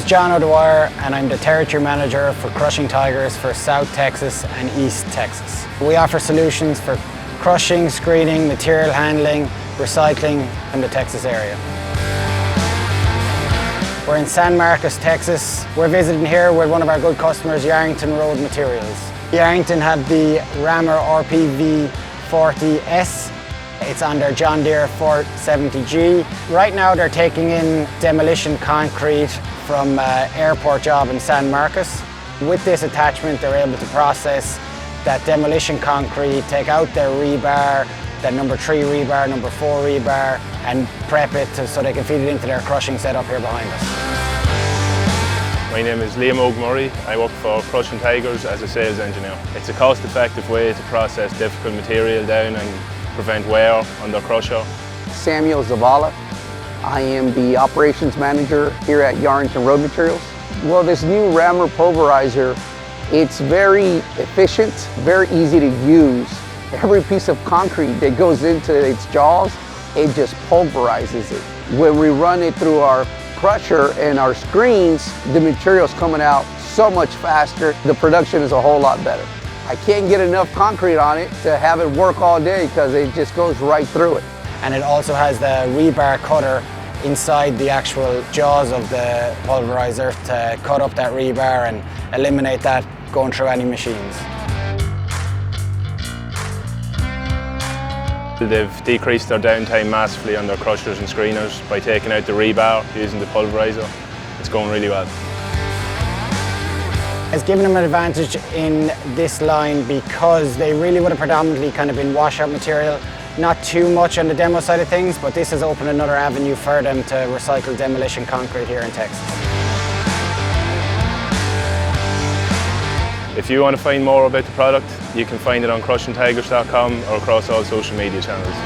is John O'Dwyer and I'm the Territory Manager for Crushing Tigers for South Texas and East Texas. We offer solutions for crushing, screening, material handling, recycling in the Texas area. We're in San Marcos, Texas. We're visiting here with one of our good customers, Yarrington Road Materials. Yarrington had the Rammer RPV40S. It's on their John Deere 470G. Right now they're taking in demolition concrete from an airport job in San Marcos. With this attachment they're able to process that demolition concrete, take out their rebar, that number 3 rebar, number 4 rebar, and prep it so they can feed it into their crushing setup here behind us. My name is Liam Murray. I work for Crushing Tigers as a sales engineer. It's a cost-effective way to process difficult material down and prevent wear on the crusher. Samuel Zavala. I am the operations manager here at Yarrington Road Materials. Well, this new Rammer Pulveriser, it's very efficient, very easy to use. Every piece of concrete that goes into its jaws, it just pulverizes it. When we run it through our crusher and our screens, the material's coming out so much faster. The production is a whole lot better. I can't get enough concrete on it to have it work all day because it just goes right through it. And it also has the rebar cutter inside the actual jaws of the pulverizer to cut up that rebar and eliminate that going through any machines. They've decreased their downtime massively on their crushers and screeners by taking out the rebar using the pulverizer. It's going really well. It's given them an advantage in this line because they really would have predominantly kind of been washout material, not too much on the demo side of things, but this has opened another avenue for them to recycle demolition concrete here in Texas. If you want to find more about the product, you can find it on crushingtigers.com or across all social media channels.